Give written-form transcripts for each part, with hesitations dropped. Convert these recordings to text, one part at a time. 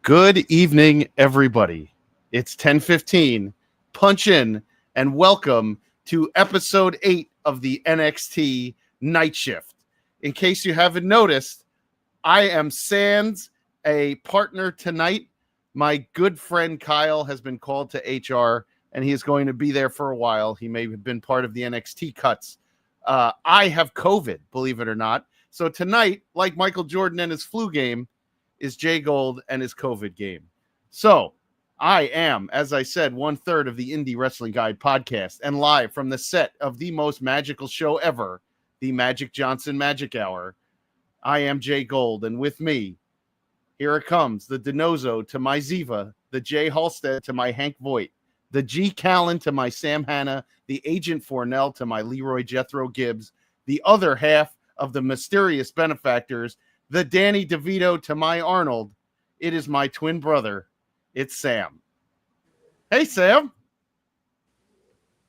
Good evening, everybody. It's 10:15. Punch in and welcome to episode 8 of the NXT Night Shift. In case you haven't noticed, I am Sans, a partner tonight. My good friend Kyle has been called to HR, and he is going to be there for a while. He may have been part of the NXT cuts. I have COVID, believe it or not. So tonight, like Michael Jordan and his flu game, is JGold and his COVID game. So I am, as I said, 1/3 of the Indie Wrestling Guide podcast and live from the set of the most magical show ever, the Magic Johnson Magic Hour. I am JGold, and with me, here it comes, the Denozo to my Ziva, the Jay Halstead to my Hank Voigt, the G. Callen to my Sam Hanna, the Agent Fornell to my Leroy Jethro Gibbs, the other half of the mysterious benefactors, the Danny DeVito to my Arnold. It is my twin brother. It's Sam. Hey, Sam.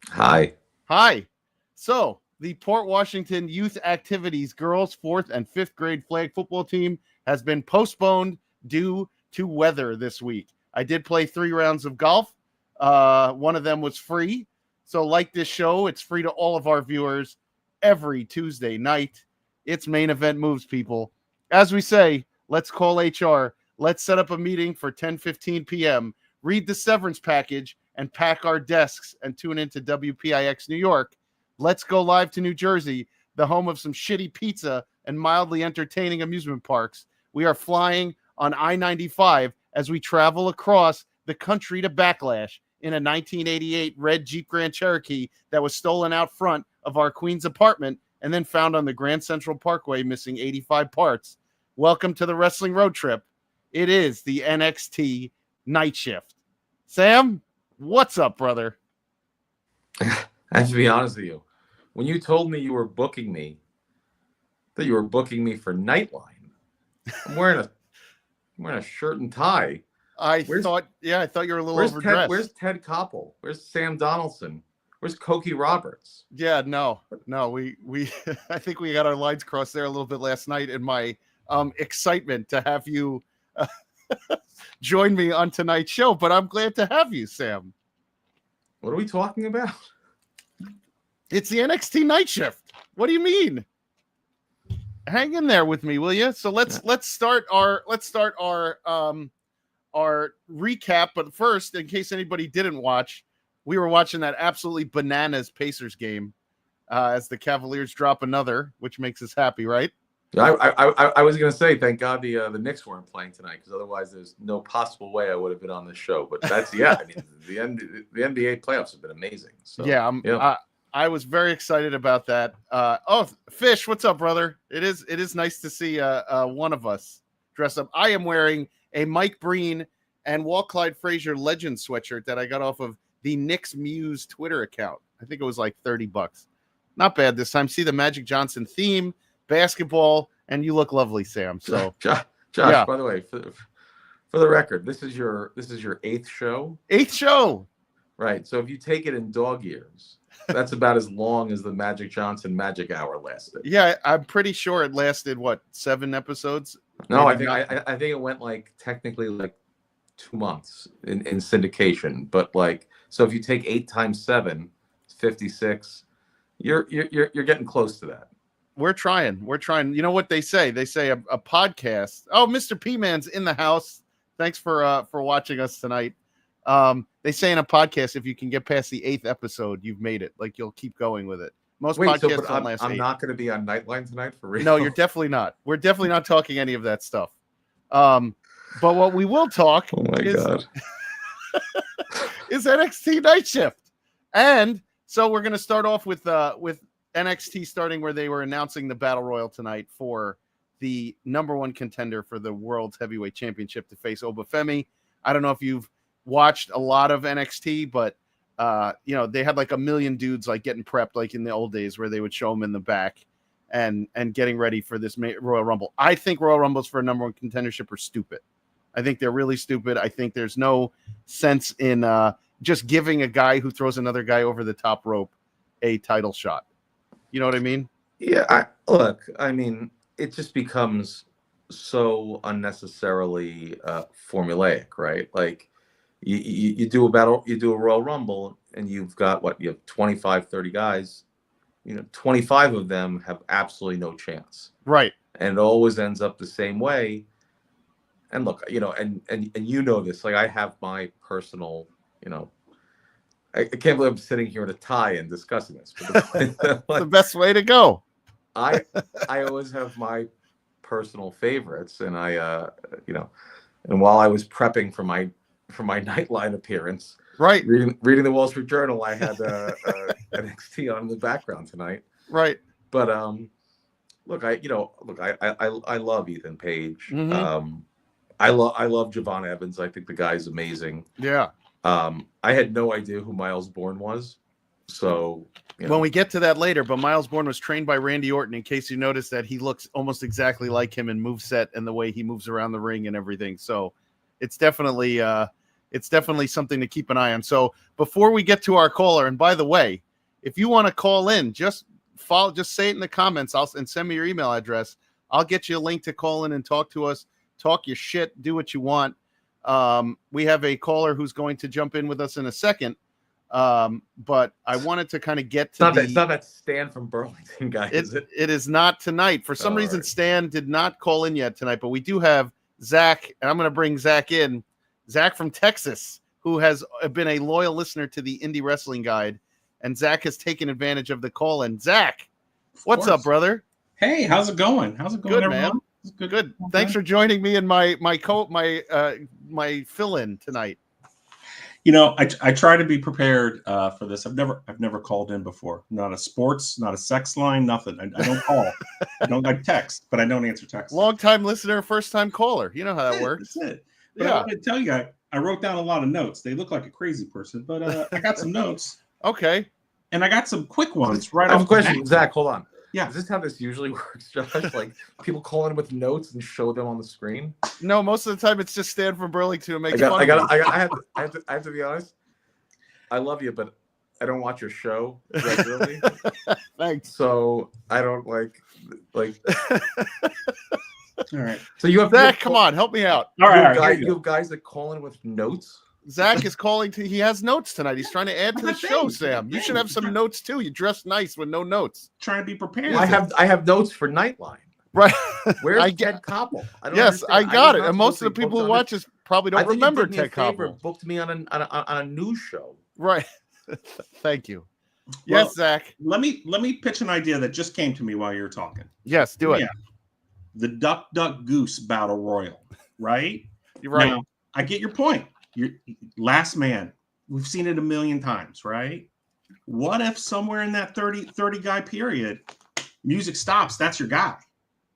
Hi. Hi. So, the Port Washington Youth Activities girls 4th and 5th grade flag football team has been postponed due to weather this week. I did play 3 rounds of golf. One of them was free. So, like this show, it's free to all of our viewers every Tuesday night. It's Main Event Moves, people. As we say, let's call HR. Let's set up a meeting for 10:15 p.m., read the severance package, and pack our desks and tune into WPIX New York. Let's go live to New Jersey, the home of some shitty pizza and mildly entertaining amusement parks. We are flying on I-95 as we travel across the country to Backlash in a 1988 red Jeep Grand Cherokee that was stolen out front of our Queens apartment and then found on the Grand Central Parkway missing 85 parts. Welcome to the Wrestling Road Trip. It is the NXT Night Shift. Sam, what's up, brother? I have to be honest with you. When you told me you were booking me, that you were booking me for Nightline, I'm wearing a shirt and tie. I thought you were a little overdressed. Where's Ted Koppel? Where's Sam Donaldson? Where's Cokie Roberts? Yeah, no. We I think we got our lines crossed there a little bit last night in my excitement to have you join me on tonight's show, but I'm glad to have you, Sam. What are we talking about? It's the NXT Night Shift. What do you mean? Hang in there with me, will you? So let's start our recap. But first, in case anybody didn't watch, we were watching that absolutely bananas Pacers game as the Cavaliers drop another, which makes us happy, right? I was going to say, thank God the Knicks weren't playing tonight, because otherwise there's no possible way I would have been on this show. But that's, I mean, the NBA playoffs have been amazing. So I was very excited about that. Fish, what's up, brother? It is nice to see one of us dress up. I am wearing a Mike Breen and Walt Clyde Frazier legend sweatshirt that I got off of the Knicks Muse Twitter account. I think it was like $30. Not bad this time. See the Magic Johnson theme, basketball, and you look lovely, Sam. So Josh, yeah. By the way, for the record, this is your 8th show. 8th show. Right. So if you take it in dog years, that's about as long as the Magic Johnson Magic Hour lasted. Yeah, I'm pretty sure it lasted 7 episodes? No, I think it went technically 2 months in syndication, but so if you take 8 times 7, it's 56. You're getting close to that. We're trying. You know what they say? They say a podcast. Oh, Mr. P-Man's in the house. Thanks for watching us tonight. They say in a podcast, if you can get past the 8th episode, you've made it. You'll keep going with it. Most podcasts don't last 8. I'm not going to be on Nightline tonight for real. No, you're definitely not. We're definitely not talking any of that stuff. But what we will talk God. is NXT Night Shift. And so we're going to start off with NXT starting where they were announcing the Battle Royal tonight for the number 1 contender for the World's Heavyweight Championship to face Obafemi. I don't know if you've watched a lot of NXT, but they had a million dudes getting prepped in the old days where they would show them in the back and getting ready for this Royal Rumble. I think Royal Rumbles for a number 1 contendership are stupid. I think they're really stupid. I think there's no sense in just giving a guy who throws another guy over the top rope a title shot. You know what I mean? Yeah. I mean, it just becomes so unnecessarily formulaic, right? Like you do a Royal Rumble and you've got you have 25, 30 guys, 25 of them have absolutely no chance. Right. And it always ends up the same way. And look, and this, like I have my personal, I can't believe I'm sitting here in a tie and discussing this. But the best way to go. I always have my personal favorites, and and while I was prepping for my Nightline appearance, right, reading the Wall Street Journal, I had NXT on in the background tonight. Right. But look, I love Ethan Page. Mm-hmm. I love Javon Evans. I think the guy's amazing. Yeah. I had no idea who Miles Bourne was. So when we get to that later, but Miles Bourne was trained by Randy Orton, in case you noticed that he looks almost exactly like him in moveset and the way he moves around the ring and everything. So it's definitely something to keep an eye on. So before we get to our caller, and by the way, if you want to call in, just say it in the comments. And send me your email address. I'll get you a link to call in and talk to us, talk your shit, do what you want. We have a caller who's going to jump in with us in a second. But I wanted to kind of get to it's not that Stan from Burlington guy, is it? It is not tonight. For some reason, right. Stan did not call in yet tonight, but we do have Zach, and I'm going to bring Zach in. Zach from Texas, who has been a loyal listener to the Indie Wrestling Guide, and Zach has taken advantage of the call in. Zach, what's up, brother? Hey, how's it going? How's it going, good, everyone? Man? Good. Okay. Thanks for joining me in my fill-in tonight. I try to be prepared for this. I've never called in before. Not a sports, not a sex line, nothing. I don't call. I text, but I don't answer texts. Long-time listener, first-time caller. You know how that works. That's it. But I want to tell you, I wrote down a lot of notes. They look like a crazy person, but I got some notes. Okay. And I got some quick ones right off. I have a question, Zach. Hold on. Yeah. Is this how this usually works, Josh? Like people call in with notes and show them on the screen? No, most of the time it's just Stan from Burlington who makes fun of me. I have to be honest. I love you, but I don't watch your show regularly. Thanks. So I don't like. All right. So you have Zach. Come on, help me out. All right. You have guys that call in with notes. Zach is calling he has notes tonight. He's trying to add to the show, Sam. You should have some notes too. You dress nice with no notes. Trying to be prepared. I have notes for Nightline. Right. Where's Ted Koppel? Yes, I got it. And most of the people who watch this probably don't remember Ted Koppel. Booked me on a news show. Right. Thank you. Yes, well, Zach. Let me pitch an idea that just came to me while you were talking. Yes, do it. Yeah. The Duck Duck Goose Battle Royal, right? You're right. Now, I get your point. You're last man. We've seen it a million times, right? What if somewhere in that 30 guy period, music stops? That's your guy.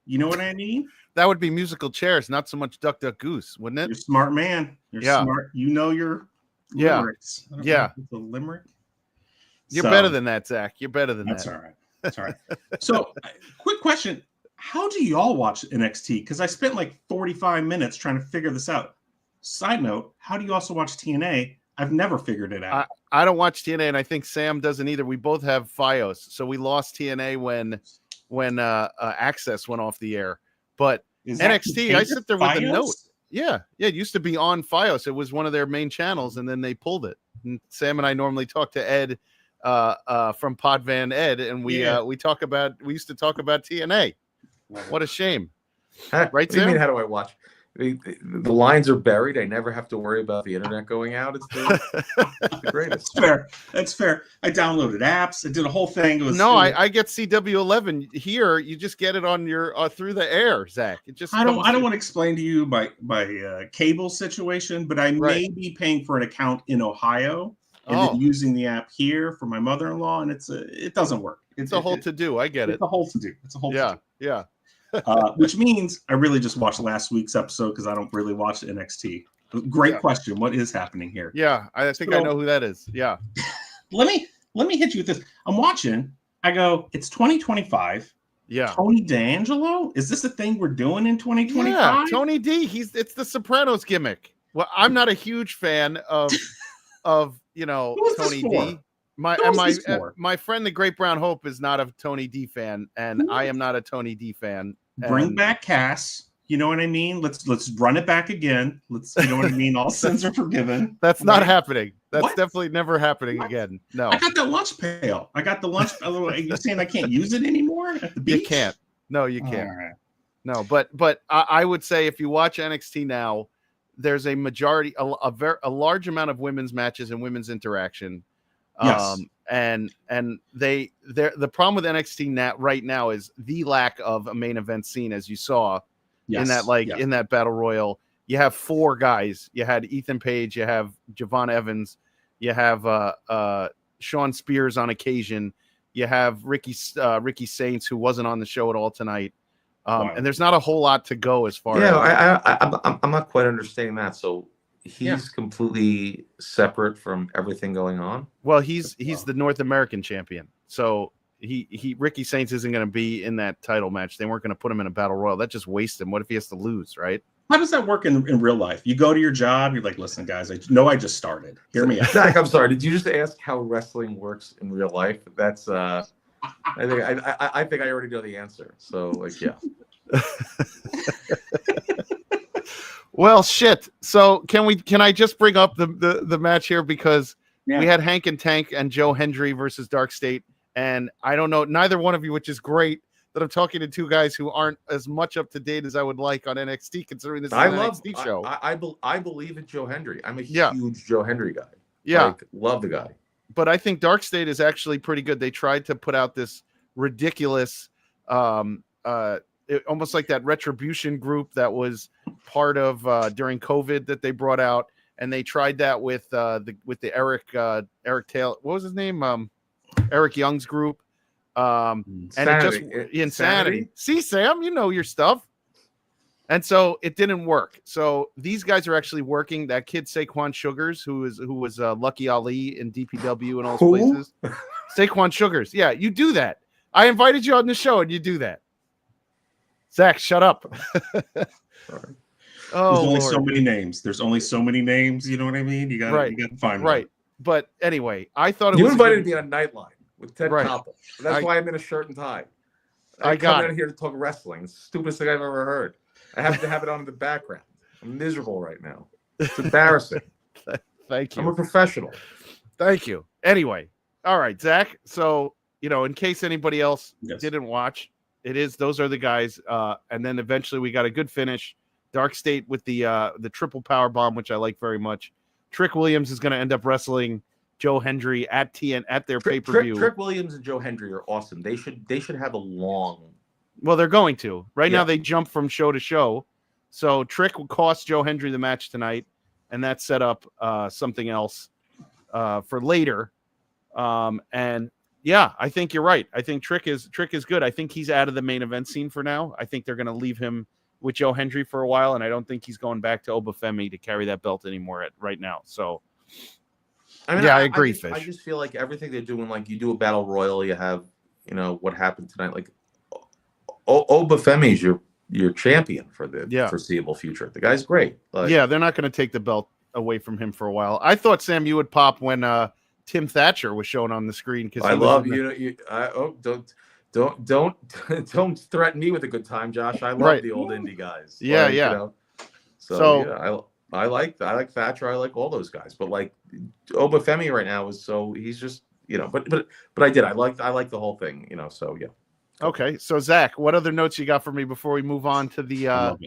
You know what I mean? That would be musical chairs, not so much Duck Duck Goose, wouldn't it? You're a smart man. You're smart. You know your limericks. Yeah. It's a limerick. You're better than that, Zach. You're better than that. That's all right. That's all right. So, quick question. How do y'all watch NXT? Because I spent like 45 minutes trying to figure this out. Side note, how do you also watch TNA? I've never figured it out. I don't watch TNA, and I think Sam doesn't either. We both have Fios, so we lost TNA when Access went off the air. But NXT, I sit there with Fios? a note. Yeah, it used to be on Fios. It was one of their main channels, and then they pulled it. And Sam and I normally talk to Ed from Podvan Ed, and we used to talk about TNA. What a shame. Right, Sam? What do you mean, how do I watch? The lines are buried. I never have to worry about the internet going out. It's the greatest. That's fair. I downloaded apps. I did a whole thing. I get CW11 here. You just get it on your through the air, Zach. It just I don't want to explain to you my cable situation, but I may be paying for an account in Ohio and then using the app here for my mother-in-law, and it doesn't work. It's a whole to do. I get it. It's a whole to do. It's a whole to do. Yeah. Which means I really just watched last week's episode because I don't really watch NXT. Great question. What is happening here? Yeah, I think I know who that is. Yeah. Let me hit you with this. I'm watching. I go, it's 2025. Yeah. Tony D'Angelo? Is this a thing we're doing in 2025? Yeah, Tony D. It's the Sopranos gimmick. Well, I'm not a huge fan of Tony D. My friend, the Great Brown Hope, is not a Tony D fan, and I am not a Tony D fan. Bring back Cass. You know what I mean? Let's run it back again. You know what I mean? All sins are forgiven. That's not happening. That's What? definitely never happening again. No, I got that lunch pail. I got the lunch. You're saying I can't use it anymore at the beach? you can't. No, you can't. All right. No, but I would say if you watch NXT now, there's a majority, a large amount of women's matches and women's interaction. Yes. And the problem with NXT right now is the lack of a main event scene, as you saw. Yes. In that battle royal, you have 4 guys. You had Ethan Page, you have Javon Evans, you have Sean Spears on occasion, you have Ricky Saints, who wasn't on the show at all tonight. Wow. And there's not a whole lot to go as far as I'm not quite understanding that. So he's completely separate from everything going on. Well, he's the North American champion, so Ricky Saints isn't going to be in that title match. They weren't going to put him in a battle royal. That just wastes him. What if he has to lose, right? How does that work in real life? You go to your job, you're like, listen, guys, I know I just started. Hear me out. Zach, I'm sorry. Did you just ask how wrestling works in real life? That's I think I already know the answer. So yeah. Well, shit. So can I just bring up the match here, because we had Hank and Tank and Joe Hendry versus Dark State. And I don't know, neither one of you, which is great that I'm talking to 2 guys who aren't as much up to date as I would like on NXT, considering this is an NXT show. I believe in Joe Hendry. I'm a huge Joe Hendry guy. Yeah. Love the guy. But I think Dark State is actually pretty good. They tried to put out this ridiculous, almost like that Retribution group that was part of during COVID that they brought out. And they tried that with the Eric Taylor. What was his name? Eric Young's group. And it just insanity. See, Sam, you know your stuff. And so it didn't work. So these guys are actually working. That kid Saquon Sugars, who was Lucky Ali in DPW and all those places. Saquon Sugars. Yeah, you do that. I invited you on the show and you do that. Zach, shut up. Sorry. There's only so many names. There's only so many names. You know what I mean? You got to find right. One. But anyway, I thought you invited me on Nightline with Ted Koppel. That's why I'm in a shirt and tie. I got in here to talk wrestling. It's the stupidest thing I've ever heard. I have to have it on in the background. I'm miserable right now. It's embarrassing. Thank you. I'm a professional. Thank you. Anyway, all right, Zach. So in case anybody else didn't watch, those are the guys. And then eventually we got a good finish. Dark State with the triple power bomb, which I like very much. Trick Williams is going to end up wrestling Joe Hendry at their pay-per-view. Trick Williams and Joe Hendry are awesome. They should have a long. Well, they're going to. Right now they jump from show to show. So Trick will cost Joe Hendry the match tonight, and that set up something else for later. And yeah, I think you're right. I think Trick is good. I think he's out of the main event scene for now. I think they're going to leave him with Joe Hendry for a while, and I don't think he's going back to Obafemi to carry that belt anymore right now. So, I agree, Fish. I just feel like everything they're doing, like you do a battle royal, you have, what happened tonight. Like Obafemi's your champion for the foreseeable future. The guy's great. They're not going to take the belt away from him for a while. I thought, Sam, you would pop when Tim Thatcher was shown on the screen, because I love you. Don't threaten me with a good time, Josh. I love the old indie guys. I like Thatcher. I like all those guys, but like Obafemi right now he's just but I like the whole thing, so yeah. Okay, so Zach, what other notes you got for me before we move on to the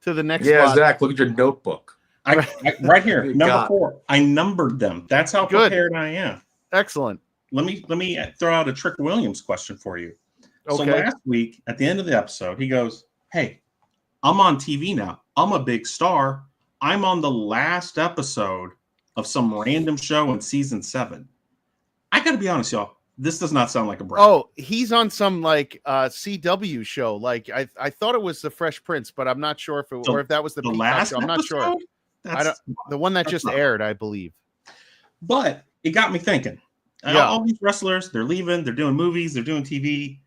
next? Yeah, spot? Zach, look at your notebook. I right here, number 4. I numbered them. That's how prepared I am. Excellent. Let me throw out a Trick Williams question for you. Okay. So last week at the end of the episode, he goes, "Hey, I'm on TV now. I'm a big star. I'm on the last episode of some random show in season 7." I got to be honest, y'all. This does not sound like a break. Oh, he's on some like CW show. Like I thought it was the Fresh Prince, but I'm not sure if that was the last show. I'm not sure. The one that just aired, I believe. But it got me thinking. All these wrestlers, they're leaving. They're doing movies. They're doing TV.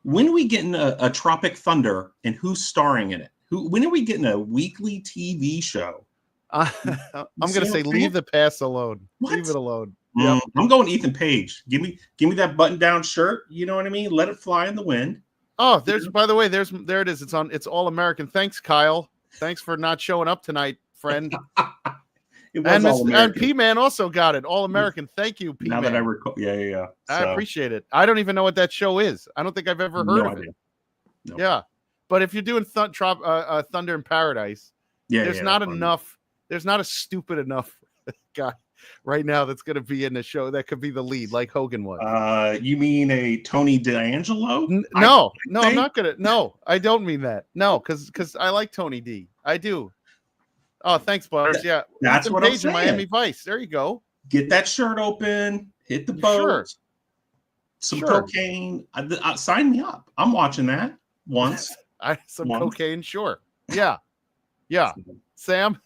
When are we getting a Tropic Thunder, and who's starring in it? When are we getting a weekly TV show? I'm going to say leave the past alone. What? Leave it alone. I'm going Ethan Page. Give me that button-down shirt. You know what I mean? Let it fly in the wind. Oh, by the way, there it is. It's All American. Thanks, Kyle. Thanks for not showing up tonight, friend. It was All American. And P-Man also got it. All American. Thank you, P-Man. Now that I recall, yeah. I appreciate it. I don't even know what that show is. I don't think I've ever heard of it. No. Yeah, but if you're doing Thunder in Paradise, there's not enough. There's not a stupid enough guy right now that's going to be in the show that could be the lead, like Hogan was. You mean a Tony D'Angelo? No, I'm not gonna. No, I don't mean that. No, because I like Tony D. I do. Oh, thanks, Butters. Yeah, that's what I'm saying. Miami Vice. There you go. Get that shirt open. Hit the boat. Sure. Some cocaine. Sign me up. I'm watching that once. Cocaine. Sure. Yeah. Sam.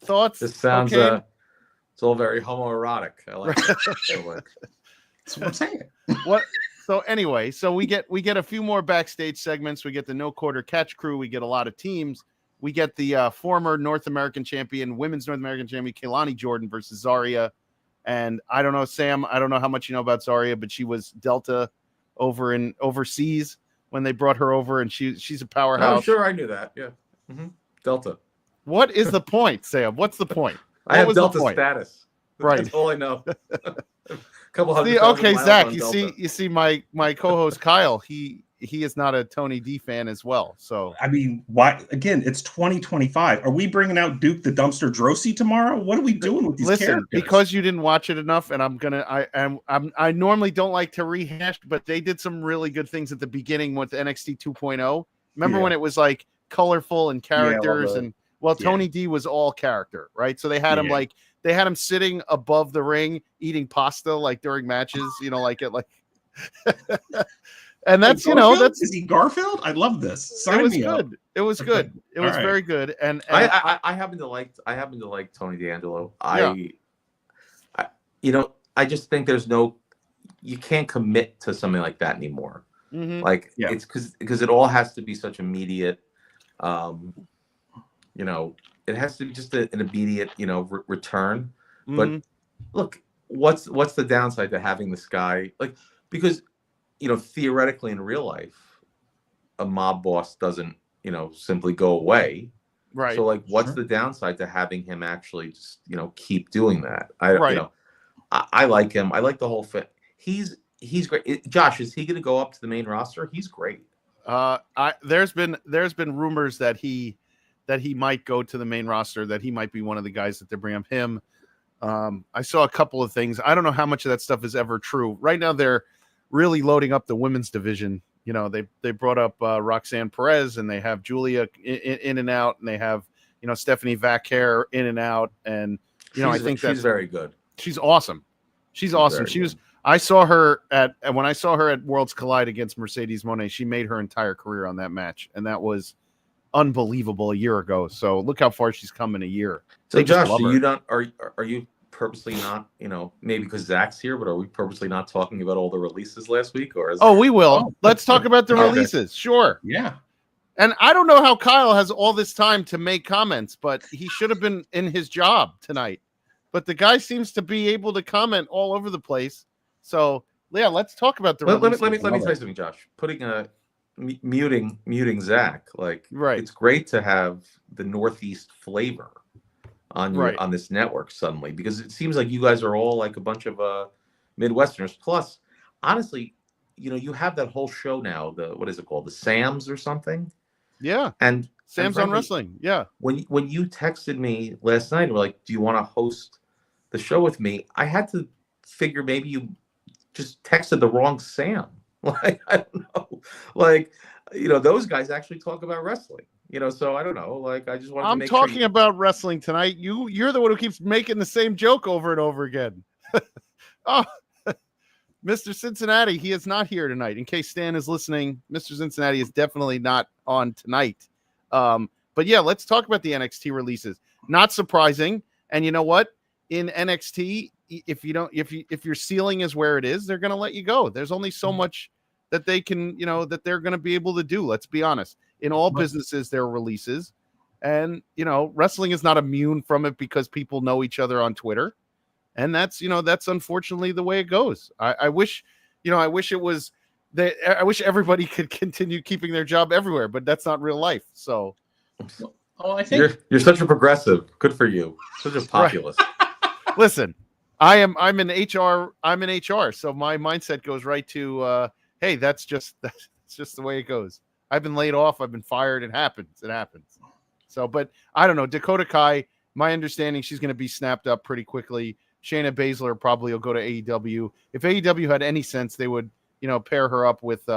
Thoughts? This sounds it's all very homoerotic. I like it. That's what I'm saying. What? So anyway, we get a few more backstage segments. We get the No Quarter Catch crew. We get a lot of teams. We get the former women's North American champion, Keilani Jordynne versus Zarya. And I don't know, Sam, I don't know how much you know about Zarya, but she was Delta overseas when they brought her over, and she's a powerhouse. Oh, sure, I knew that. Yeah. Mm-hmm. Delta. What is the point, Sam? What's the point? I have Delta status. Right. That's all I know. Couple hundred. Okay, Zach. You see, my co-host Kyle. He is not a Tony D fan as well. So I mean, why? Again, it's 2025. Are we bringing out Duke the Dumpster Drosy tomorrow? What are we doing with these characters? Because you didn't watch it enough, and I normally don't like to rehash, but they did some really good things at the beginning with NXT 2.0. Remember when it was like colorful and characters Tony D was all character, right? So they had him they had him sitting above the ring eating pasta like during matches, and that's is he Garfield? I love this. It was good. It was good. It was very good. And I happen to like Tony D'Angelo. I just think you can't commit to something like that anymore. Mm-hmm. It's because it all has to be such immediate. It has to be just an immediate, return. Mm-hmm. But look, what's the downside to having this guy? Because theoretically in real life, a mob boss doesn't, simply go away. Right. So what's the downside to having him actually just, keep doing that? I like him. I like the whole fit. He's great. Josh, is he going to go up to the main roster? He's great. There's been rumors that he might go to the main roster, that he might be one of the guys that they bring up. Him. I saw a couple of things. I don't know how much of that stuff is ever true. Right now, they're really loading up the women's division. They brought up Roxanne Perez, and they have Giulia in and out, and they have Stephanie Vaquer in and out, and I think she's very good. She's awesome. I saw her when I saw her at Worlds Collide against Mercedes Moné. She made her entire career on that match, and that was unbelievable a year ago. So look how far she's come in a year. So Josh, are you purposely not, maybe because Zach's here, but are we purposely not talking about all the releases last week? Or we will. Let's talk about the releases. Sure. Yeah. And I don't know how Kyle has all this time to make comments, but he should have been in his job tonight. But the guy seems to be able to comment all over the place. So yeah, let's talk about the releases. Let me tell you something, Josh. Muting Zach, right. It's great to have the Northeast flavor on this network suddenly, because it seems like you guys are all like a bunch of Midwesterners. Plus, honestly, you have that whole show now. What is it called? The Sam's or something? Yeah. And Sam's on Wrestling. Yeah. When you texted me last night and were like, "Do you want to host the show with me?" I had to figure maybe you just texted the wrong Sam. I don't know. Those guys actually talk about wrestling. So I don't know. I just wanted to make talking about wrestling tonight. You're the one who keeps making the same joke over and over again. Oh, Mr. Cincinnati, he is not here tonight. In case Stan is listening, Mr. Cincinnati is definitely not on tonight. But yeah, let's talk about the NXT releases. Not surprising. And you know what? In NXT, if your ceiling is where it is, they're going to let you go. There's only so much that they can, that they're going to be able to do. Let's be honest. In all businesses, there are releases, and wrestling is not immune from it because people know each other on Twitter, and that's unfortunately the way it goes. I wish it was I wish everybody could continue keeping their job everywhere, but that's not real life. So, I think you're such a progressive. Good for you. Such a populist. Right. Listen, I'm in HR. I'm in HR, so my mindset goes right to, hey, that's just the way it goes. I've been laid off. I've been fired. It happens. It happens. So, but I don't know. Dakota Kai, my understanding, she's going to be snapped up pretty quickly. Shayna Baszler probably will go to AEW. If AEW had any sense, they would, pair her up with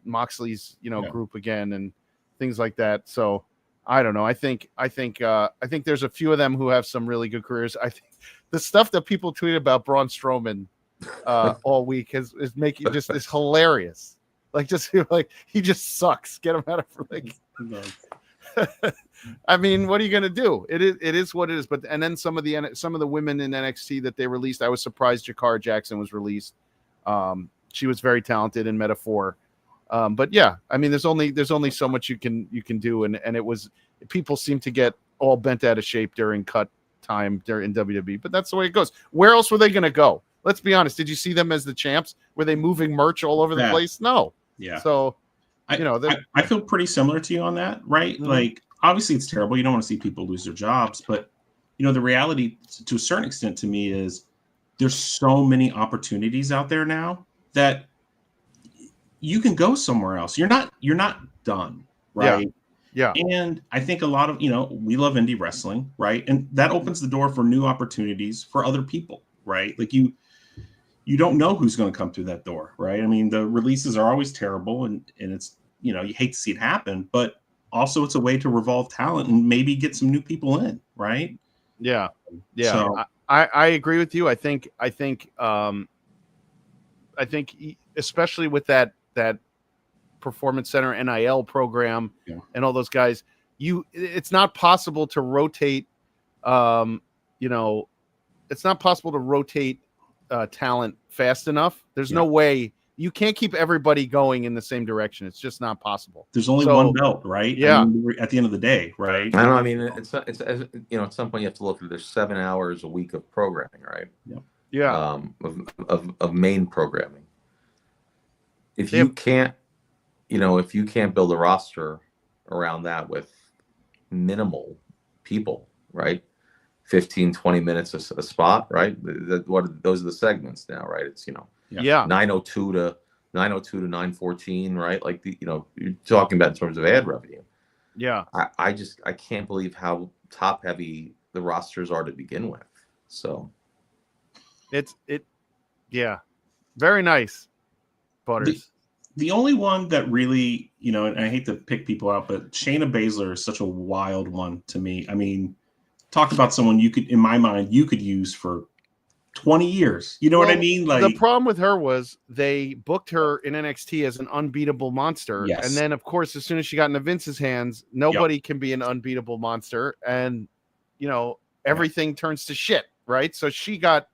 Moxley's, group again and things like that. So I don't know. I think there's a few of them who have some really good careers. I think the stuff that people tweet about Braun Strowman all week is making just is hilarious. Like he just sucks. Get him out of like. I mean, what are you gonna do? It is what it is. But and then some of the women in NXT that they released, I was surprised Jakara Jackson was released. She was very talented in Metaphor. But yeah, I mean, there's only so much you can do, and it was people seem to get all bent out of shape during cut time during WWE, but that's the way it goes. Where else were they gonna go? Let's be honest. Did you see them as the champs? Were they moving merch all over the place? No. Yeah. So. I feel pretty similar to you on that, right? Mm-hmm. Like, obviously it's terrible. You don't want to see people lose their jobs, but the reality to a certain extent to me is there's so many opportunities out there now that you can go somewhere else. You're not done, right? Yeah. And I think a lot of, we love indie wrestling, right? And that opens the door for new opportunities for other people, right? Like you don't know who's going to come through that door, right? I mean, the releases are always terrible and it's, you hate to see it happen, but also it's a way to revolve talent and maybe get some new people in, right? Yeah. So, I agree with you. I think especially with that Performance Center NIL program and all those guys, it's not possible to rotate, it's not possible to rotate talent fast enough. There's no way. You can't keep everybody going in the same direction. It's just not possible. There's only one belt, right? Yeah. I mean, at the end of the day, right? I don't know. I mean, it's at some point you have to look at there's 7 hours a week of programming, right? Yeah. Of main programming. If you can't build a roster around that with minimal people, right? 15, 20 minutes a spot, right? Those are the segments now, right? It's 902 to 914, right? Like you're talking about in terms of ad revenue. Yeah. I can't believe how top heavy the rosters are to begin with. So very nice, Butters. The only one that really, and I hate to pick people out, but Shayna Baszler is such a wild one to me. I mean, talk about someone in my mind, you could use for 20 years. You know what I mean? Like, the problem with her was they booked her in NXT as an unbeatable monster. Yes. And then, of course, as soon as she got into Vince's hands, nobody can be an unbeatable monster. And, everything turns to shit, right? So she got,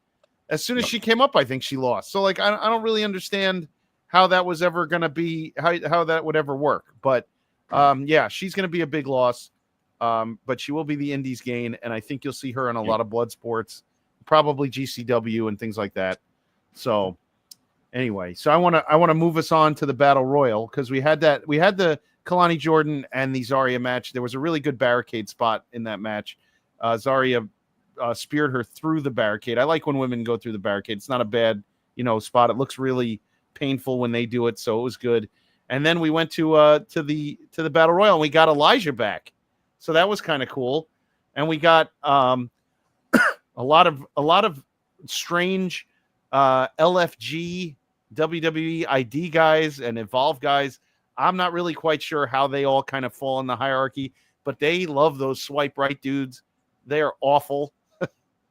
as soon as she came up, I think she lost. So, like, I don't really understand how that was ever going to be, how that would ever work. But, she's going to be a big loss. But she will be the Indies gain. And I think you'll see her in a lot of blood sports. Probably GCW and things like that. So anyway, so I want to move us on to the Battle Royal because we had the Kalani Jordynne and the Zarya match. There was a really good barricade spot in that match. Zarya speared her through the barricade. I like when women go through the barricade. It's not a bad spot. It looks really painful when they do it, so it was good. And then we went to the Battle Royal and we got Elijah back, so that was kind of cool. And we got a lot of strange LFG, WWE ID guys and Evolve guys. I'm not really quite sure how they all kind of fall in the hierarchy, but they love those swipe right dudes. They are awful.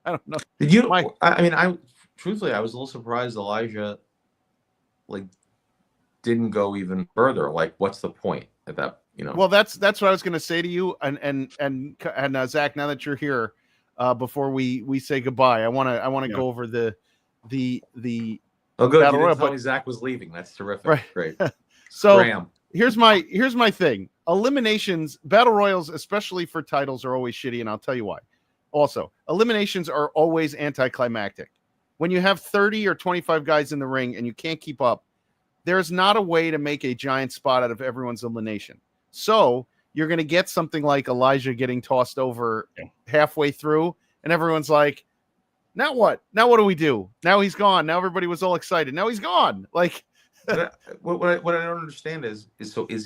I don't know. Truthfully, I was a little surprised Elijah didn't go even further. Like, what's the point at that? Well, that's what I was going to say to you, and Zach. Now that you're here. Before we say goodbye, I want to go over the Oh, good. Battle You Royal, didn't tell me Zach was leaving. That's terrific. Right. Great. So Graham. here's my thing. Eliminations, Battle Royals, especially for titles, are always shitty, and I'll tell you why. Also, eliminations are always anticlimactic. when you have 30 or 25 guys in the ring and you can't keep up, there's not a way to make a giant spot out of everyone's elimination. So you're going to get something like Elijah getting tossed over halfway through, and everyone's like, now what? Now what do we do? Now he's gone. Now everybody was all excited. Now he's gone. Like, what I don't understand is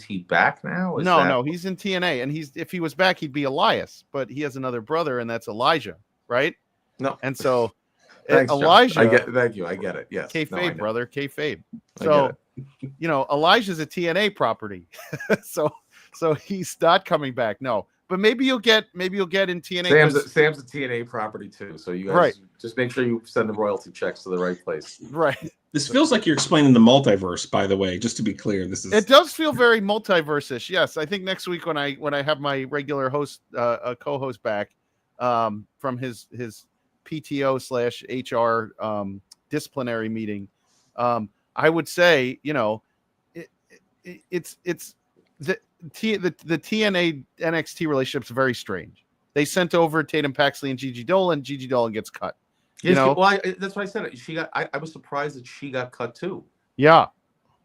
he back now? No, he's in TNA, and if he was back, he'd be Elias, but he has another brother, and that's Elijah, right? No, and so thanks, Elijah. Thank you. I get it. Yes, Kayfabe, brother, kayfabe. So Elijah's a TNA property, so he's not coming back. No, but maybe you'll get in TNA. Sam's a TNA property too, so you guys just make sure you send the royalty checks to the right place. Right. This feels like you're explaining the multiverse, by the way, just to be clear. It does feel very multiverse-ish. Yes, I think next week when I have my regular host co-host back from his PTO/HR disciplinary meeting, I would say, it's the TNA NXT relationship's very strange. They sent over Tatum Paxley and Gigi Dolan. Gigi Dolan gets cut. That's why I said it. I was surprised that she got cut too. Yeah.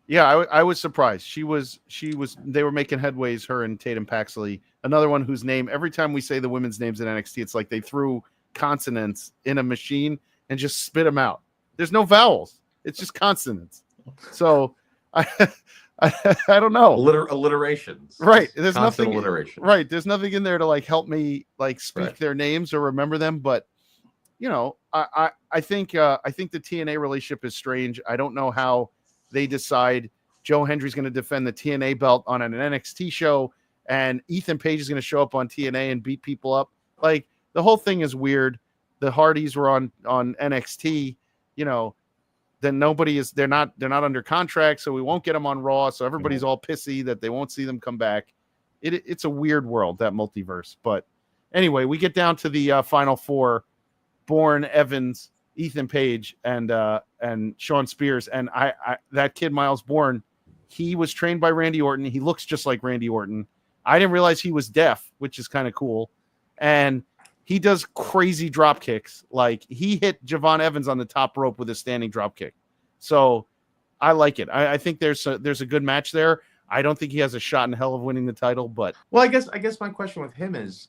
I was surprised. She was. They were making headways. Her and Tatum Paxley, another one whose name every time we say the women's names in NXT, it's like they threw consonants in a machine and just spit them out. There's no vowels. It's just consonants. So I don't know. Alliterations. Right. There's nothing. Alliteration. Right. There's nothing in there to like help me like speak their names or remember them. But I think the TNA relationship is strange. I don't know how they decide Joe Hendry's going to defend the TNA belt on an NXT show, and Ethan Page is going to show up on TNA and beat people up. Like, the whole thing is weird. The Hardys were on NXT. Then they're not under contract, so we won't get them on Raw. So everybody's all pissy that they won't see them come back. It's a weird world, that multiverse. But anyway, we get down to the final four: Bourne, Evans, Ethan Page, and Sean Spears. And I that kid Miles Bourne, he was trained by Randy Orton. He looks just like Randy Orton. I didn't realize he was deaf, which is kind of cool. And he does crazy drop kicks. Like, he hit Javon Evans on the top rope with a standing drop kick. So I like it. I think there's a good match there. I don't think he has a shot in hell of winning the title, but I guess my question with him is,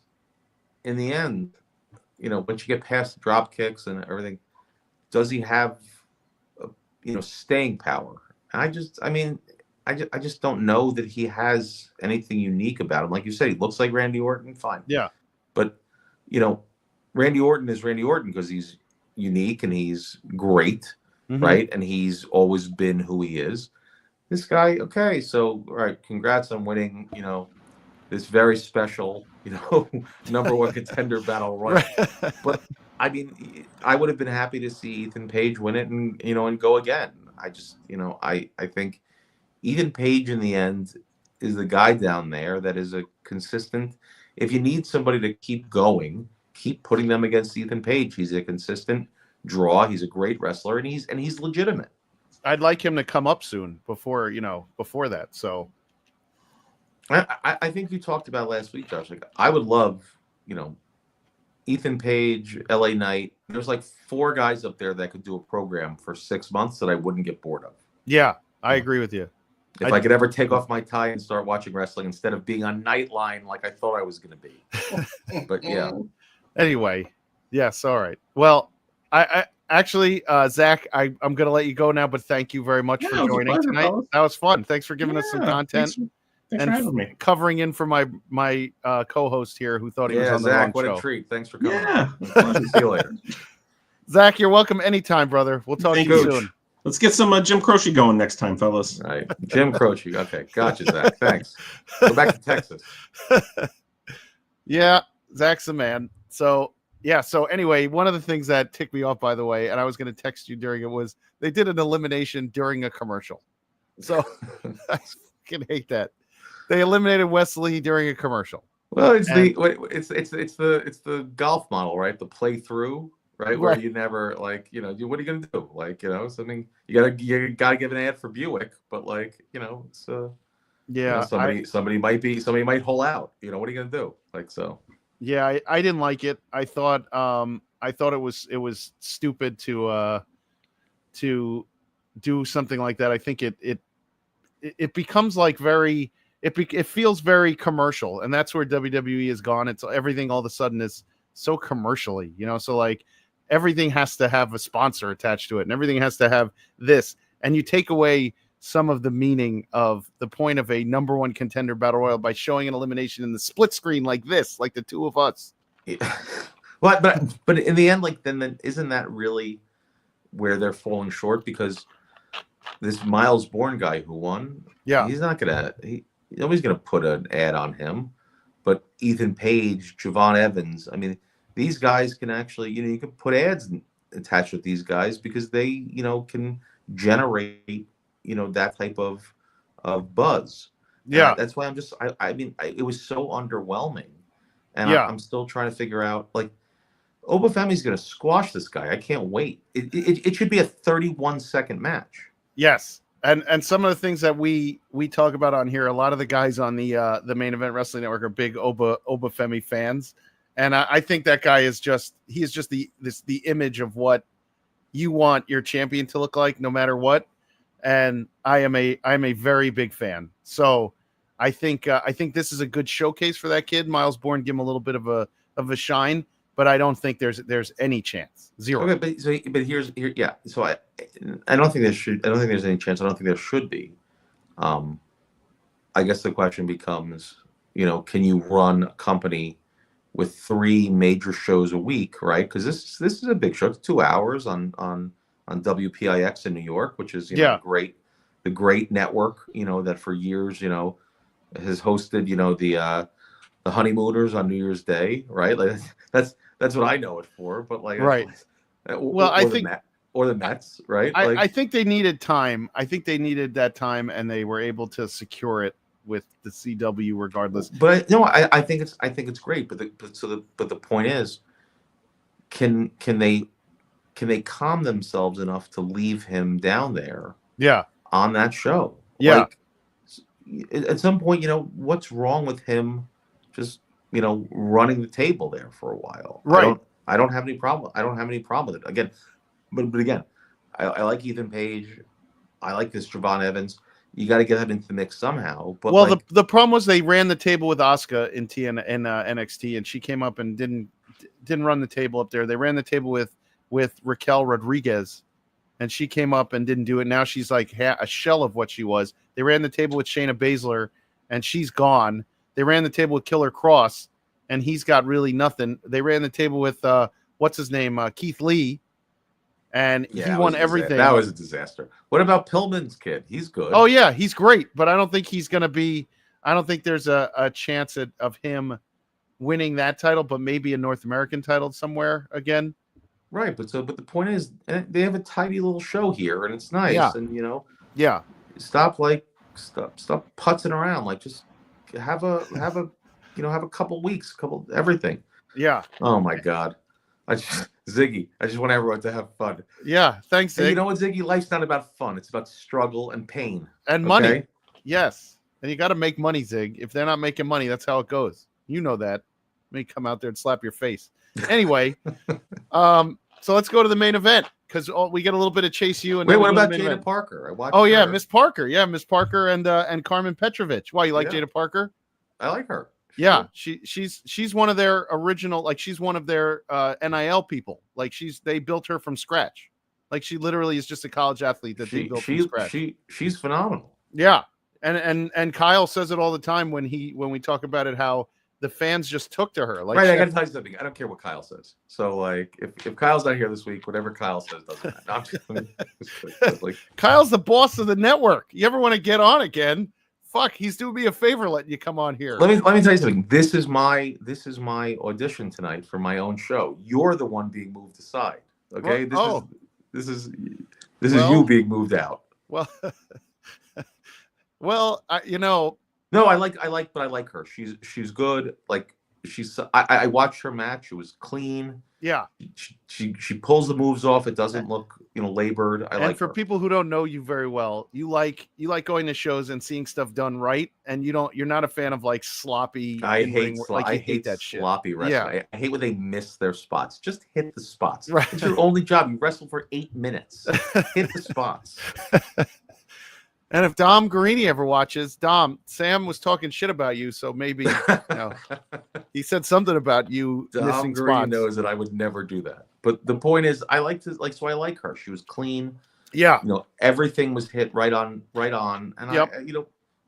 in the end, once you get past the drop kicks and everything, does he have staying power? And I just don't know that he has anything unique about him. Like you said, he looks like Randy Orton. Fine. Yeah. But Randy Orton is Randy Orton because he's unique and he's great, right? And he's always been who he is. This guy, okay, so all right, congrats on winning, this very special, number one contender battle royal. But I mean, I would have been happy to see Ethan Page win it and and go again. I just, I think Ethan Page in the end is the guy down there that is a consistent. If you need somebody to keep going, keep putting them against Ethan Page. He's a consistent draw. He's a great wrestler, and he's legitimate. I'd like him to come up soon before that. So I think you talked about last week, Josh. Like, I would love, Ethan Page, LA Knight. There's like 4 guys up there that could do a program for 6 months that I wouldn't get bored of. Yeah, I agree with you. If I could ever take off my tie and start watching wrestling instead of being on Nightline like I thought I was going to be. But yeah. Anyway, yes, all right. Well, I actually, Zach, I'm going to let you go now, but thank you very much for joining tonight. That was fun. Thanks for giving us some content. Thanks for having me. Covering in for my co-host here who thought he was on the wrong show. What a treat. Thanks for coming. Yeah. See you later. Zach, you're welcome anytime, brother. We'll talk to you soon. Let's get some Jim Croce going next time, fellas. All right. Jim Croce. Okay. Gotcha, Zach. Thanks. Go back to Texas. Yeah. Zach's the man. So, yeah. So anyway, one of the things that ticked me off, by the way, and I was going to text you during it, was they did an elimination during a commercial. So I fucking hate that. They eliminated Wesley during a commercial. Well, it's the golf model, right? The play through. Right, where you never what are you gonna do? Something you gotta give an ad for Buick, but it's somebody might hole out. What are you gonna do? Yeah, I didn't like it. I thought it was stupid to to do something like that, I think it becomes like it feels very commercial, and that's where WWE has gone. It's everything all of a sudden is so commercially, so like everything has to have a sponsor attached to it, and everything has to have this, and you take away some of the meaning of the point of a number one contender battle royal by showing an elimination in the split screen like this, like the two of us. Yeah. Well, but in the end, like then isn't that really where they're falling short? Because this Miles Bourne guy who won, he's not nobody's gonna put an ad on him. But Ethan Page, Javon Evans, I mean, these guys can actually, you can put ads attached with these guys because they, can generate, that type of buzz. Yeah, that's why I mean, it was so underwhelming, and I'm still trying to figure out, like, Obafemi's going to squash this guy. I can't wait. It should be a 31-second match. Yes. And some of the things that we talk about on here, a lot of the guys on the Main Event Wrestling Network are big Obafemi fans, and I think that guy is just the image of what you want your champion to look like, no matter what. And I'm a very big fan. So I think this is a good showcase for that kid, Miles Bourne. Give him a little bit of a shine, but I don't think there's any chance. Zero. Okay, but here's. So I don't think there's any chance. I don't think there should be. I guess the question becomes, can you run a company with 3 major shows a week, right? Because this is a big show. It's 2 hours on WPIX in New York, which is the great network, that for years, has hosted, the honeymooners on New Year's Day, right? Like that's what I know it for. But like, right. Well, I think the Mets, right? I think they needed time. I think they needed that time, and they were able to secure it with the CW regardless. But I think it's great. But the point is, can they calm themselves enough to leave him down there? Yeah. On that show. Yeah. Like, at some point, what's wrong with him just, running the table there for a while? Right. I don't have any problem. I don't have any problem with it. Again, but again, I like Ethan Page. I like this Javon Evans. You got to get that into the mix somehow. But well, the problem was they ran the table with Asuka in NXT, and she came up and didn't run the table up there. They ran the table with Raquel Rodriguez, and she came up and didn't do it. Now she's like a shell of what she was. They ran the table with Shayna Baszler, and she's gone. They ran the table with Killer Cross, and he's got really nothing. They ran the table with what's his name, Keith Lee, and he won everything. That was a disaster. What about Pillman's kid? He's good. Oh yeah, he's great, but I don't think he's going to be. I don't think there's a chance of him winning that title, but maybe a North American title somewhere again. Right, but the point is, they have a tidy little show here, and it's nice, and stop putzing around, like just have a couple weeks, everything. Yeah. Oh my God, Ziggy, I just want everyone to have fun. Yeah, thanks, Ziggy. And you know what, Ziggy? Life's not about fun; it's about struggle and pain and money. Yes, and you got to make money, Zig. If they're not making money, that's how it goes. You know that. Let me come out there and slap your face. Anyway, so let's go to the main event because we get a little bit of Chase U. And wait, what about Jada Parker? I watched. Oh yeah, Miss Parker. Yeah, Miss Parker and Carmen Petrovich. Why, you like Jada Parker? I like her. Yeah, she's one of their original, like she's one of their NIL people. Like they built her from scratch. Like she literally is just a college athlete that they built from scratch. She's phenomenal. Yeah, and Kyle says it all the time when we talk about it, how the fans just took to her. Like, right, I got to tell you something. I don't care what Kyle says. So, like, if Kyle's not here this week, whatever Kyle says doesn't matter. Like, Kyle's the boss of the network. You ever want to get on again? Fuck, he's doing me a favor letting you come on here. Let me tell you something. This is my audition tonight for my own show. You're the one being moved aside. Okay, this is you being moved out. Well, well, No, I like her. She's good. Like, I watched her match. It was clean. Yeah. She pulls the moves off. It doesn't look, labored. And for her. people who don't know you very well, you like going to shows and seeing stuff done right, and you're not a fan of like sloppy. I hate that sloppy shit. wrestling. Yeah. I hate when they miss their spots. Just hit the spots. Right. It's your only job. You wrestle for 8 minutes. Hit the spots. And if Dom Guarini ever watches, Dom, Sam was talking shit about you, so maybe he said something about you missing Dom Guarini spots. knows that I would never do that. But the point is, I like her. She was clean. Yeah. Everything was hit right on. And yep.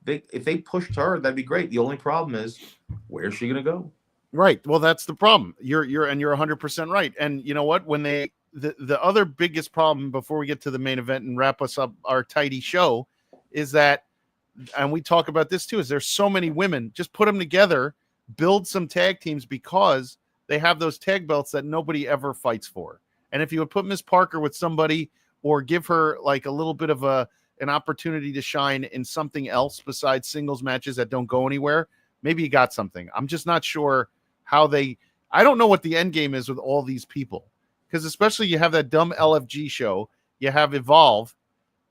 if they pushed her, that'd be great. The only problem is, where's she gonna go? Right. Well, that's the problem. You're 100% right. And you know what? When the other biggest problem before we get to the main event and wrap us up our tidy show is that, and we talk about this too, is there's so many women. Just put them together, build some tag teams, because they have those tag belts that nobody ever fights for. And if you would put Miss Parker with somebody, or give her like a little bit of an opportunity to shine in something else besides singles matches that don't go anywhere, maybe you got something. I'm just not sure how I don't know what the end game is with all these people, because especially you have that dumb LFG show, you have Evolve,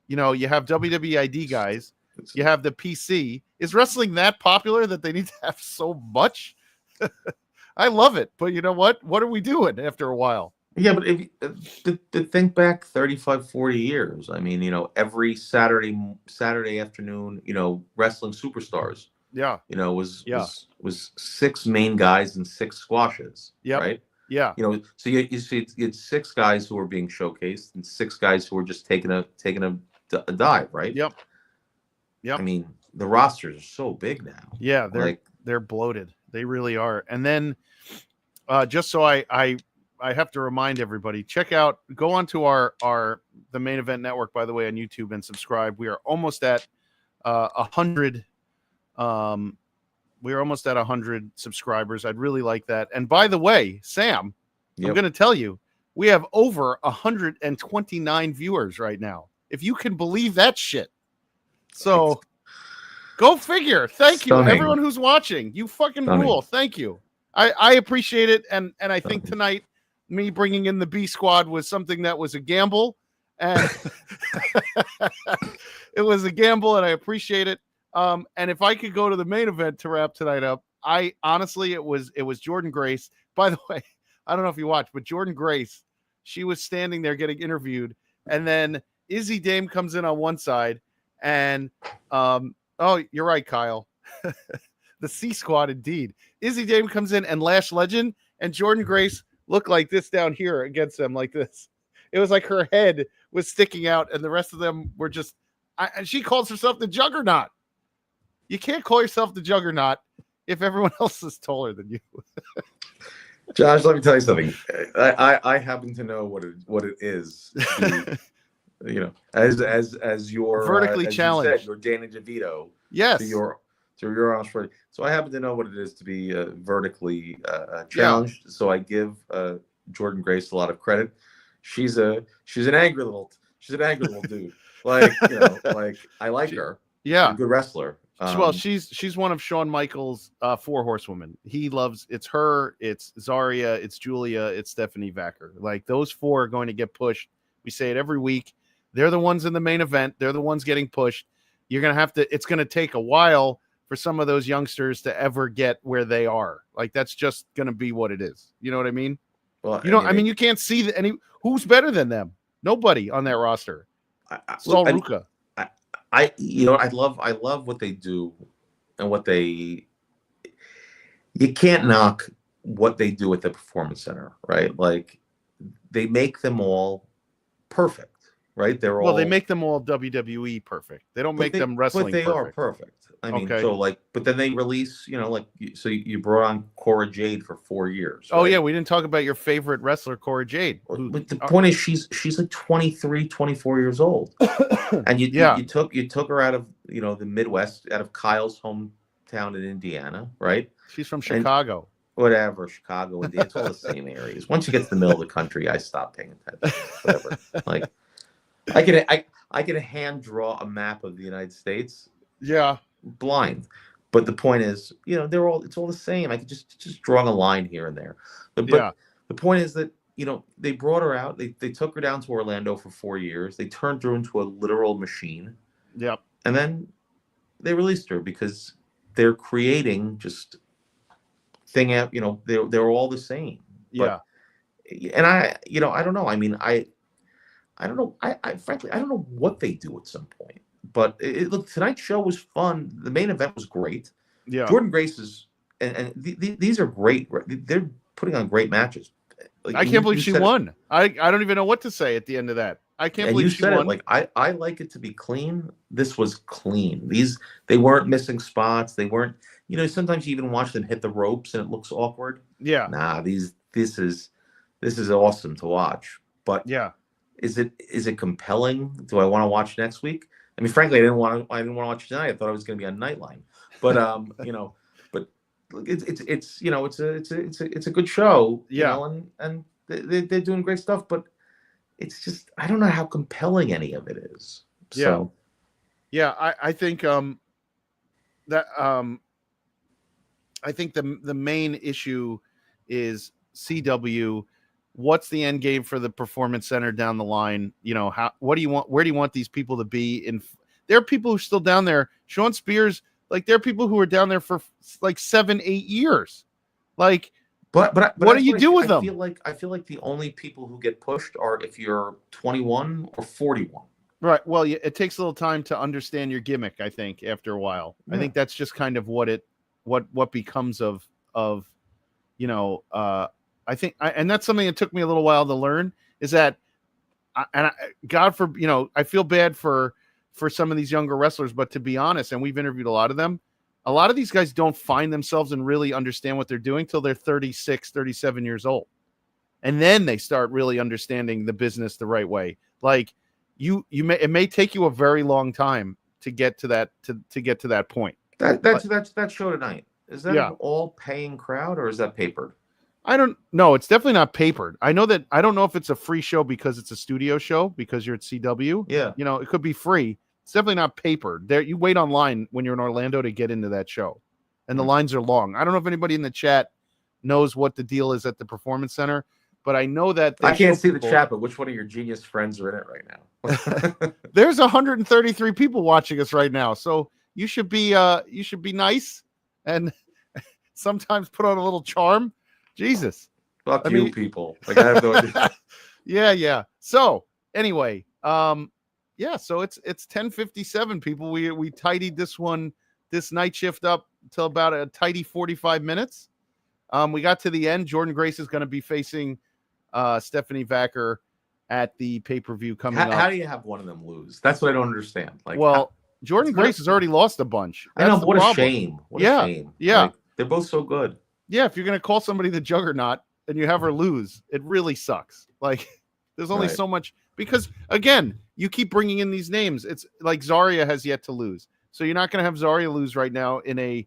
you have WWID guys, you have the PC. Is wrestling that popular that they need to have so much? I love it, but you know what are we doing after a while? Yeah, but if to think back 35, 40 years, I mean, every Saturday afternoon, wrestling superstars, was 6 main guys and 6 squashes, right? Yeah. So you see, it's 6 guys who are being showcased and 6 guys who are just taking a dive, right? Yep. I mean, the rosters are so big now. Yeah, they're bloated. They really are. And then, just so I have to remind everybody, go onto the Main Event Network, by the way, on YouTube, and subscribe. We are almost at 100. We're almost at 100 subscribers. I'd really like that. And by the way, Sam, I'm going to tell you, we have over 129 viewers right now. If you can believe that shit. So go figure. Thank you, everyone who's watching. You fucking rule. Thank you. I appreciate it. And I think tonight, me bringing in the B squad was something that was a gamble. And it was a gamble, and I appreciate it. And if I could go to the main event to wrap tonight up, it was Jordynne Grace. By the way, I don't know if you watched, but Jordynne Grace, she was standing there getting interviewed, and then Izzy Dame comes in on one side, and oh, you're right, Kyle. The C squad indeed. Izzy Dame comes in, and Lash Legend and Jordynne Grace looked like this down here against them, like this. It was like her head was sticking out, and the rest of them were just. And she calls herself the Juggernaut. You can't call yourself the Juggernaut if everyone else is taller than you. Josh, let me tell you something. I happen to know what it is. As your vertically challenged, you said, your Danny DeVito. Yes. To your Arnold Schwarzenegger. So I happen to know what it is to be vertically challenged. Yeah. So I give Jordynne Grace a lot of credit. She's an angry little dude. Like I like her. Yeah, she's a good wrestler. Well, she's one of Shawn Michaels' 4 horsewomen. He loves it's her, it's Zarya, it's Giulia, it's Stephanie Vacker. Like those 4 are going to get pushed. We say it every week. They're the ones in the main event. They're the ones getting pushed. You're gonna have to. It's gonna take a while for some of those youngsters to ever get where they are. Like that's just gonna be what it is. You know what I mean? Well, you can't see who's better than them. Nobody on that roster. Sol Ruka. I love what they do, and you can't knock what they do at the Performance Center, right? Like they make them all perfect, right? They make them all WWE perfect. They don't make them wrestling. But they are perfect. I mean, okay. But then they release, so you brought on Cora Jade for 4 years. Right? Oh yeah, we didn't talk about your favorite wrestler, Cora Jade. But the point is, she's like 23, 24 years old, and you took her out of the Midwest, out of Kyle's hometown in Indiana, right? She's from Chicago. Whatever, Chicago, Indiana, it's all the same areas. Once you get to the middle of the country, I stop paying attention. Whatever, like I can hand draw a map of the United States. Yeah. Blind, But the point is, it's all the same. I could just drawing a line here and there. But the point is that, they brought her out. They took her down to Orlando for 4 years. They turned her into a literal machine. Yep. And then they released her because they're creating just thing out, they're all the same. Yeah. And I don't know. I mean, I don't know. I frankly, I don't know what they do at some point. But look, tonight's show was fun. The main event was great. Yeah. Jordynne Grace is, and these are great. They're putting on great matches. Like, I can't believe she won. I don't even know what to say at the end of that. I can't believe she won. Like, I like it to be clean. This was clean. They weren't missing spots. They weren't, sometimes you even watch them hit the ropes and it looks awkward. Yeah. Nah, this is awesome to watch. But yeah, is it compelling? Do I want to watch next week? I mean, frankly, I didn't want to watch tonight. I thought I was going to be on Nightline. But but it's a good show. Yeah. And they're doing great stuff, but it's just, I don't know how compelling any of it is. So yeah, I think that I think the main issue is CW. What's the end game for the Performance Center down the line? What do you want? Where do you want these people to be? There are people who are still down there. Sean Spears, like, there are people who are down there for like 7-8 years. Like, but what do you do with them? I feel like the only people who get pushed are if you're 21 or 41. Right. Well, it takes a little time to understand your gimmick, I think, after a while. Yeah. I think that's just kind of what becomes of I think, and that's something that took me a little while to learn, is that, I feel bad for some of these younger wrestlers, but to be honest, and we've interviewed a lot of them, a lot of these guys don't find themselves and really understand what they're doing till they're 36, 37 years old. And then they start really understanding the business the right way. Like, it may take you a very long time to get to that, to get to that point. That show tonight, is that an all paying crowd or is that papered? I don't know. It's definitely not papered. I know that. I don't know if it's a free show because it's a studio show because you're at CW. Yeah. It could be free. It's definitely not papered. There, you wait online when you're in Orlando to get into that show, and the lines are long. I don't know if anybody in the chat knows what the deal is at the Performance Center, but I know that I can't see the chat. But which one of your genius friends are in it right now? There's 133 people watching us right now, so you should be nice and sometimes put on a little charm. Jesus. Fuck you, people. Like, I have no idea. Yeah. So anyway, so it's 10:57, people. We tidied this night shift up till about a tidy 45 minutes. We got to the end. Jordynne Grace is going to be facing Stephanie Vacker at the pay-per-view coming up. How do you have one of them lose? That's what I don't understand. Like, Jordynne Grace has already lost a bunch. I know, but what a shame. What a shame. Yeah. Like, they're both so good. Yeah, if you're going to call somebody the Juggernaut and you have her lose, it really sucks. Like, there's only so much, because, again, you keep bringing in these names. It's like Zarya has yet to lose. So you're not going to have Zarya lose right now in a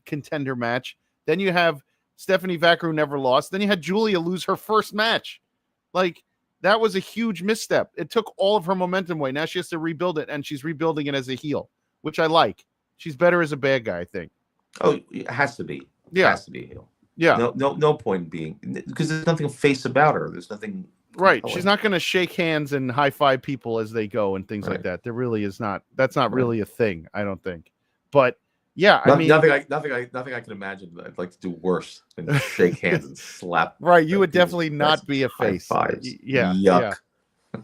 contender match. Then you have Stephanie Vacker, who never lost. Then you had Giulia lose her first match. Like, that was a huge misstep. It took all of her momentum away. Now she has to rebuild it, and she's rebuilding it as a heel, which I like. She's better as a bad guy, I think. Oh, it has to be. Yeah. It has to be a heel. Yeah. No point in being, because there's nothing face about her. There's nothing. Right. She's not going to shake hands and high five people as they go and things like that. There really is not. That's not really a thing, I don't think. But yeah, I mean, nothing I can imagine that I'd like to do worse than shake hands and slap. Right. You would definitely not be a face. Yeah. Yuck. Yeah.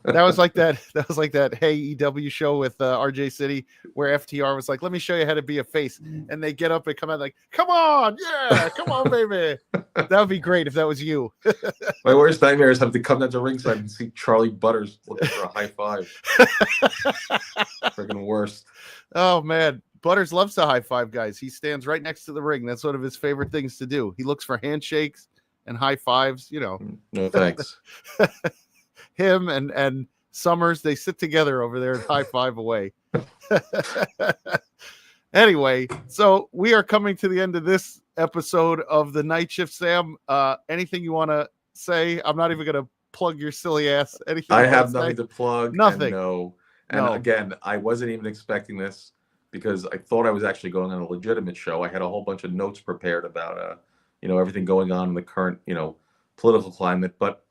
That was like that. That was like that Hey EW show with RJ City, where FTR was like, "Let me show you how to be a face," and they get up and come out like, "Come on, yeah, come on, baby." That would be great if that was you. My worst nightmare is having to come down to ringside and see Charlie Butters looking for a high five. Freaking worst. Oh man, Butters loves to high five guys. He stands right next to the ring. That's one of his favorite things to do. He looks for handshakes and high fives. No thanks. Him and Summers, they sit together over there and high five away. Anyway, so we are coming to the end of this episode of the Night Shift. Sam, anything you want to say? I'm not even going to plug your silly ass. Anything? I have nothing to plug. Nothing. No. And again, I wasn't even expecting this. because I thought I was actually going on a legitimate show. I had a whole bunch of notes prepared about, everything going on in the current, political climate, but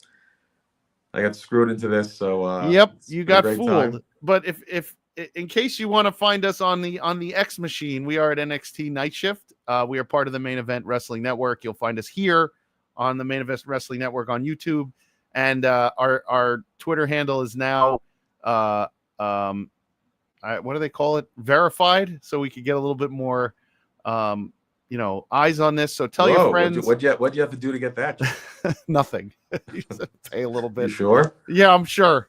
I got screwed into this. So yep, you been a got great fooled. time. But if in case you want to find us on the X machine, we are at NXT Night Shift. We are part of the Main Event Wrestling Network. You'll find us here on the Main Event Wrestling Network on YouTube, and our Twitter handle is now what do they call it? Verified, so we could get a little bit more eyes on this. So tell your friends. What'd you have to do to get that? Nothing. You just have to pay a little bit. You sure? Yeah, I'm sure.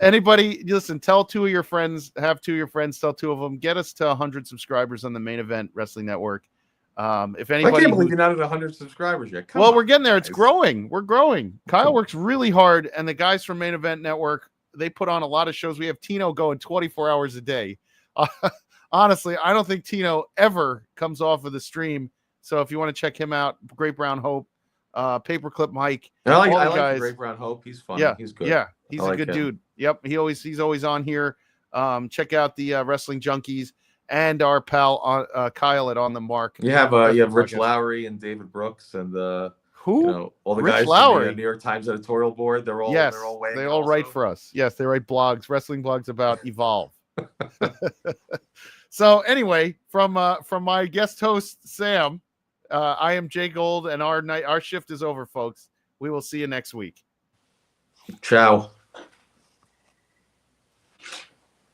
Anybody, listen, tell 2 of your friends, have 2 of your friends, tell 2 of them, get us to 100 subscribers on the Main Event Wrestling Network. If anybody, I can't believe you're not at 100 subscribers yet. Come on, we're getting there. Guys. It's growing. We're growing. Kyle works really hard, and the guys from Main Event Network, they put on a lot of shows. We have Tino going 24 hours a day. Honestly, I don't think Tino ever comes off of the stream. So if you want to check him out, Great Brown Hope, Paperclip Mike. I like Great Brown Hope. He's fun. Yeah, he's good. Yeah, he's a good dude. Yep, he's always on here. Check out the Wrestling Junkies and our pal Kyle at On the Mark. You have Rich Lowry and David Brooks and who? All the Rich guys Lowry. from the New York Times editorial board. They're all they all write for us. Yes, they write blogs, wrestling blogs about Evolve. So anyway, from my guest host Sam, I am JGold, and our shift is over, folks. We will see you next week. Ciao.